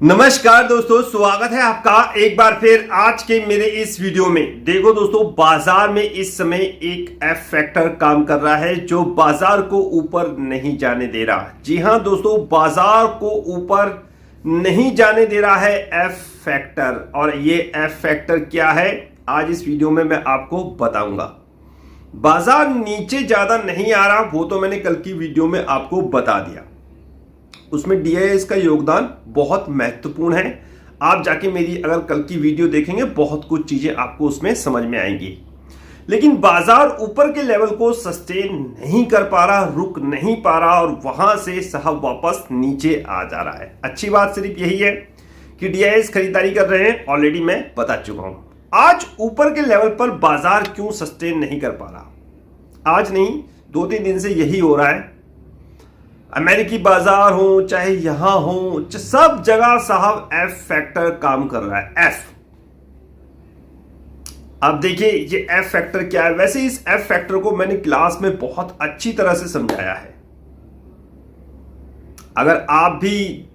नमस्कार दोस्तों, स्वागत है आपका एक बार फिर आज के मेरे इस वीडियो में। देखो दोस्तों, बाजार में इस समय एक एफ फैक्टर काम कर रहा है जो बाजार को ऊपर नहीं जाने दे रहा। जी हां दोस्तों, बाजार को ऊपर नहीं जाने दे रहा है एफ फैक्टर। और ये एफ फैक्टर क्या है, आज इस वीडियो में मैं आपको बताऊंगा। बाजार नीचे ज्यादा नहीं आ रहा, वो तो मैंने कल की वीडियो में आपको बता दिया। उसमें डीआईएस का योगदान बहुत महत्वपूर्ण है। आप जाके मेरी अगर कल की वीडियो देखेंगे, बहुत कुछ चीजें आपको उसमें समझ में आएंगी। लेकिन बाजार ऊपर के लेवल को सस्टेन नहीं कर पा रहा, रुक नहीं पा रहा और वहां से साहब वापस नीचे आ जा रहा है। अच्छी बात सिर्फ यही है कि डीआईएस खरीदारी कर रहे हैं, ऑलरेडी मैं बता चुका हूं। आज ऊपर के लेवल पर बाजार क्यों सस्टेन नहीं कर पा रहा, आज नहीं 2-3 दिन से यही हो रहा है। अमेरिकी बाजार हो चाहे यहां हो, सब जगह साहब एफ फैक्टर काम कर रहा है। एफ, अब देखिए ये एफ फैक्टर क्या है। वैसे इस एफ फैक्टर को मैंने क्लास में बहुत अच्छी तरह से समझाया है। अगर आप भी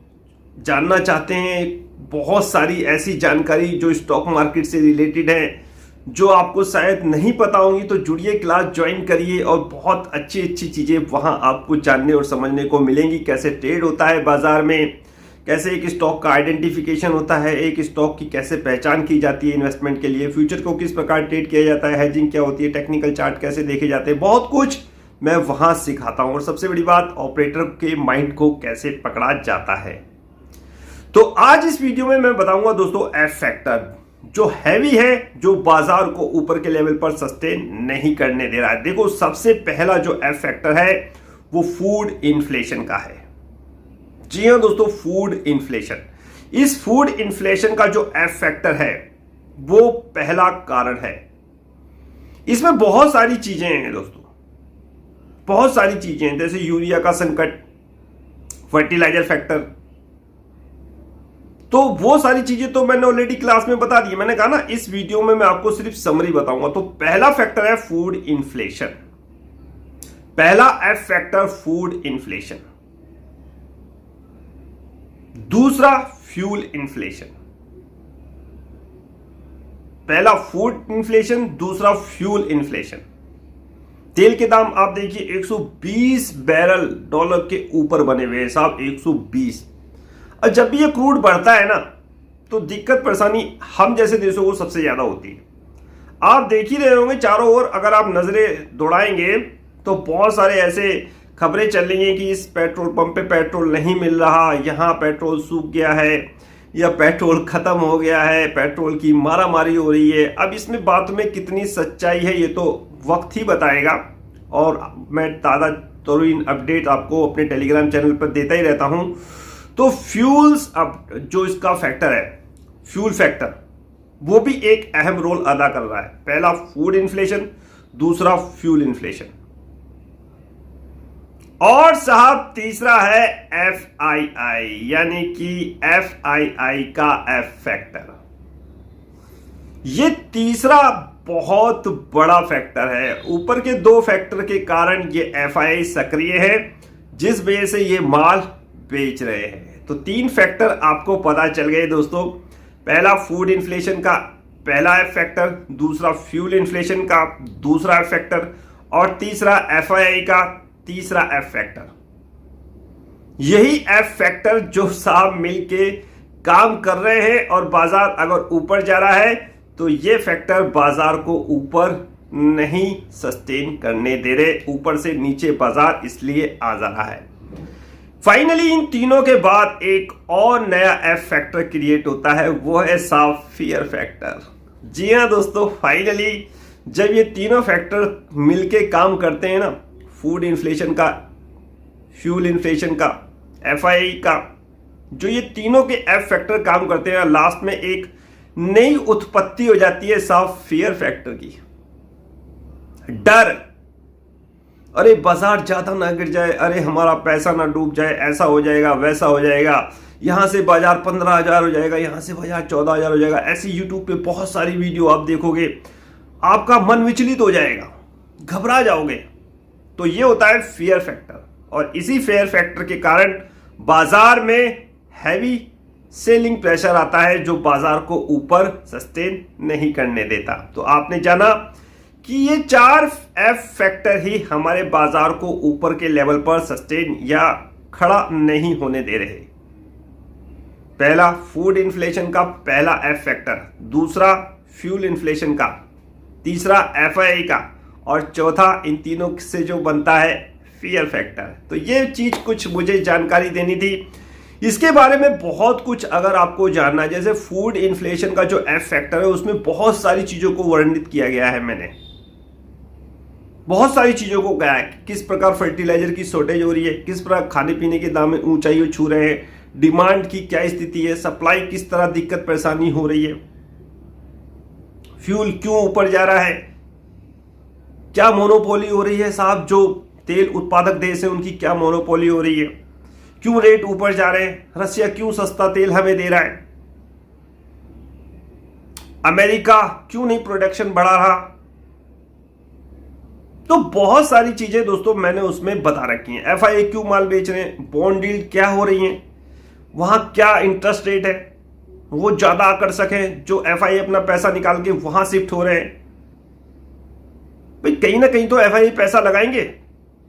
जानना चाहते हैं बहुत सारी ऐसी जानकारी जो स्टॉक मार्केट से रिलेटेड है, जो आपको शायद नहीं पता होंगी, तो जुड़िए, क्लास ज्वाइन करिए और बहुत अच्छी अच्छी चीजें वहां आपको जानने और समझने को मिलेंगी। कैसे ट्रेड होता है बाजार में, कैसे एक स्टॉक का आइडेंटिफिकेशन होता है, एक स्टॉक की कैसे पहचान की जाती है इन्वेस्टमेंट के लिए, फ्यूचर को किस प्रकार ट्रेड किया जाता है, हेजिंग क्या होती है, टेक्निकल चार्ट कैसे देखे जाते हैं, बहुत कुछ मैं वहां सिखाता हूं। और सबसे बड़ी बात, ऑपरेटर के माइंड को कैसे पकड़ा जाता है। तो आज इस वीडियो में मैं बताऊंगा दोस्तों एफ फैक्टर जो हैवी है, जो बाजार को ऊपर के लेवल पर सस्टेन नहीं करने दे रहा है। देखो, सबसे पहला जो एफ फैक्टर है वो फूड इन्फ्लेशन का है। जी हां दोस्तों, फूड इन्फ्लेशन। इस फूड इन्फ्लेशन का जो एफ फैक्टर है वो पहला कारण है। इसमें बहुत सारी चीजें हैं दोस्तों, बहुत सारी चीजें हैं, जैसे यूरिया का संकट, फर्टिलाइजर फैक्टर, तो वो सारी चीजें तो मैंने ऑलरेडी क्लास में बता दी। मैंने कहा ना, इस वीडियो में मैं आपको सिर्फ समरी बताऊंगा। तो पहला फैक्टर है फूड इन्फ्लेशन, पहला एफ फैक्टर फूड इन्फ्लेशन। दूसरा फ्यूल इन्फ्लेशन, पहला फूड इन्फ्लेशन, दूसरा फ्यूल इन्फ्लेशन। तेल के दाम आप देखिए 120 बैरल डॉलर के ऊपर बने हुए हैं साहब, 120। और जब भी ये क्रूड बढ़ता है ना, तो दिक्कत परेशानी हम जैसे देशों को सबसे ज्यादा होती है। आप देख ही रहे होंगे चारों ओर, अगर आप नजरें दौड़ाएंगे तो बहुत सारे ऐसे खबरें चल रही हैं कि इस पेट्रोल पंप पे पेट्रोल नहीं मिल रहा, यहाँ पेट्रोल सूख गया है या पेट्रोल खत्म हो गया है, पेट्रोल की मारामारी हो रही है। अब इसमें बात में कितनी सच्चाई है ये तो वक्त ही बताएगा, और मैं ताज़ा तरीन अपडेट आपको अपने टेलीग्राम चैनल पर देता ही रहता हूं। तो फ्यूल्स, अब जो इसका फैक्टर है फ्यूल फैक्टर, वो भी एक अहम रोल अदा कर रहा है। पहला फूड इन्फ्लेशन, दूसरा फ्यूल इन्फ्लेशन, और साहब तीसरा है एफआईआई, यानी कि एफआईआई का एफ फैक्टर। ये तीसरा बहुत बड़ा फैक्टर है। ऊपर के दो फैक्टर के कारण ये एफआईआई सक्रिय है, जिस वजह से ये माल बेच रहे हैं। तो 3 फैक्टर आपको पता चल गए दोस्तों। पहला फूड इन्फ्लेशन का पहला एफ फैक्टर, दूसरा फ्यूल इन्फ्लेशन का दूसरा एफ फैक्टर, और तीसरा एफआईआई का तीसरा एफ फैक्टर। यही एफ फैक्टर जो साहब मिलके काम कर रहे हैं, और बाजार अगर ऊपर जा रहा है तो ये फैक्टर बाजार को ऊपर नहीं सस्टेन करने दे रहे, ऊपर से नीचे बाजार इसलिए आ जा रहा है। फाइनली इन तीनों के बाद एक और नया एफ फैक्टर क्रिएट होता है, वो है साफ फियर फैक्टर। जी हां दोस्तों, फाइनली जब ये तीनों फैक्टर मिलके काम करते हैं ना, फूड इन्फ्लेशन का, फ्यूल इन्फ्लेशन का, एफआईआई का, जो ये तीनों के एफ फैक्टर काम करते हैं, लास्ट में एक नई उत्पत्ति हो जाती है साफ फियर फैक्टर की। डर, अरे बाजार ज्यादा ना गिर जाए, अरे हमारा पैसा ना डूब जाए, ऐसा हो जाएगा वैसा हो जाएगा, यहां से बाजार 15,000 हो जाएगा, यहां से बाजार 14,000 हो जाएगा। ऐसी यूट्यूब पे बहुत सारी वीडियो आप देखोगे, आपका मन विचलित हो जाएगा, घबरा जाओगे। तो ये होता है फियर फैक्टर, और इसी फियर फैक्टर के कारण बाजार में हैवी सेलिंग प्रेशर आता है जो बाजार को ऊपर सस्टेन नहीं करने देता। तो आपने जाना कि ये 4 एफ फैक्टर ही हमारे बाजार को ऊपर के लेवल पर सस्टेन या खड़ा नहीं होने दे रहे। पहला फूड इन्फ्लेशन का पहला एफ फैक्टर, दूसरा फ्यूल इन्फ्लेशन का, तीसरा एफआईआई का और चौथा इन तीनों से जो बनता है फियर फैक्टर। तो ये चीज कुछ मुझे जानकारी देनी थी। इसके बारे में बहुत कुछ अगर आपको जानना है, जैसे फूड इन्फ्लेशन का जो एफ फैक्टर है उसमें बहुत सारी चीजों को वर्णित किया गया है। मैंने बहुत सारी चीजों को कहा है, किस प्रकार फर्टिलाइजर की शॉर्टेज हो रही है, किस प्रकार खाने पीने के दाम में ऊंचाई छू रहे हैं, डिमांड की क्या स्थिति है, सप्लाई किस तरह दिक्कत परेशानी हो रही है, फ्यूल क्यों ऊपर जा रहा है, क्या मोनोपोली हो रही है साहब, जो तेल उत्पादक देश है उनकी क्या मोनोपोली हो रही है, क्यों रेट ऊपर जा रहे हैं, रशिया क्यों सस्ता तेल हमें दे रहा है, अमेरिका क्यों नहीं प्रोडक्शन बढ़ा रहा। तो बहुत सारी चीजें दोस्तों मैंने उसमें बता रखी हैं। एफआईआई क्यों माल बेच रहे हैं, बॉन्ड डील क्या हो रही है, वहां क्या इंटरेस्ट रेट है, वो ज्यादा आकर्षक है जो एफआईआई अपना पैसा निकाल के वहां शिफ्ट हो रहे हैं। भाई कहीं ना कहीं तो एफआईआई पैसा लगाएंगे।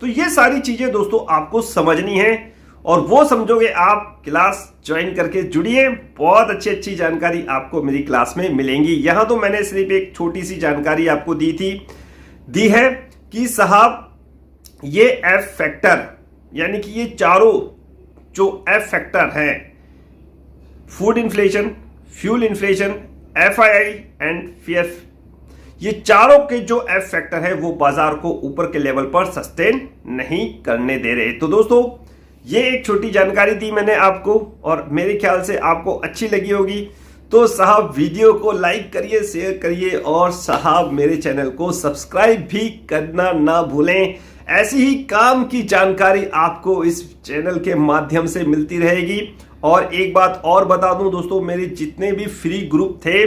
तो ये सारी चीजें दोस्तों आपको समझनी है और वो समझोगे आप क्लास ज्वाइन करके जुड़िए। बहुत अच्छी अच्छी जानकारी आपको मेरी क्लास में मिलेंगी। यहां तो मैंने सिर्फ एक छोटी सी जानकारी आपको दी है कि साहब ये एफ फैक्टर यानी कि ये चारों जो एफ फैक्टर है, food inflation, fuel inflation, FII and fear, ये चारों के जो एफ फैक्टर है वो बाजार को ऊपर के लेवल पर सस्टेन नहीं करने दे रहे। तो दोस्तों ये एक छोटी जानकारी दी मैंने आपको और मेरे ख्याल से आपको अच्छी लगी होगी। तो साहब वीडियो को लाइक करिए, शेयर करिए और साहब मेरे चैनल को सब्सक्राइब भी करना ना भूलें। ऐसी ही काम की जानकारी आपको इस चैनल के माध्यम से मिलती रहेगी। और एक बात और बता दूं दोस्तों, मेरे जितने भी फ्री ग्रुप थे,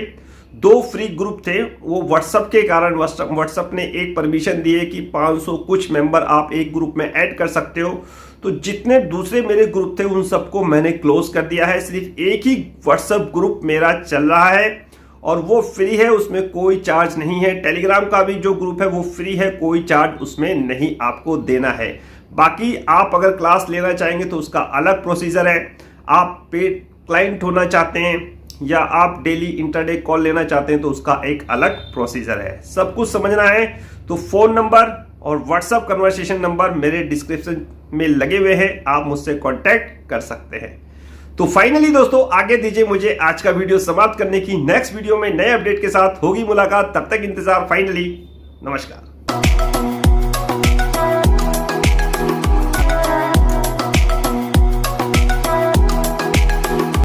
2 फ्री ग्रुप थे, वो व्हाट्सएप के कारण व्हाट्सएप ने एक परमिशन दी है कि 500 कुछ मेंबर आप एक ग्रुप में ऐड कर सकते हो। तो जितने दूसरे मेरे ग्रुप थे उन सबको मैंने क्लोज कर दिया है। सिर्फ एक ही व्हाट्सएप ग्रुप मेरा चल रहा है और वो फ्री है, उसमें कोई चार्ज नहीं है। टेलीग्राम का भी जो ग्रुप है वो फ्री है, कोई चार्ज उसमें नहीं आपको देना है। बाकी आप अगर क्लास लेना चाहेंगे तो उसका अलग प्रोसीजर है। आप पेड क्लाइंट होना चाहते हैं या आप डेली इंटरडे कॉल लेना चाहते हैं तो उसका एक अलग प्रोसीजर है। सब कुछ समझना है तो फोन नंबर और व्हाट्सएप कन्वर्सेशन नंबर मेरे डिस्क्रिप्शन में लगे हुए हैं, आप मुझसे कांटेक्ट कर सकते हैं। तो फाइनली दोस्तों आगे दीजिए मुझे आज का वीडियो समाप्त करने की। नेक्स्ट वीडियो में नए अपडेट के साथ होगी मुलाकात, तब तक इंतजार। फाइनली नमस्कार।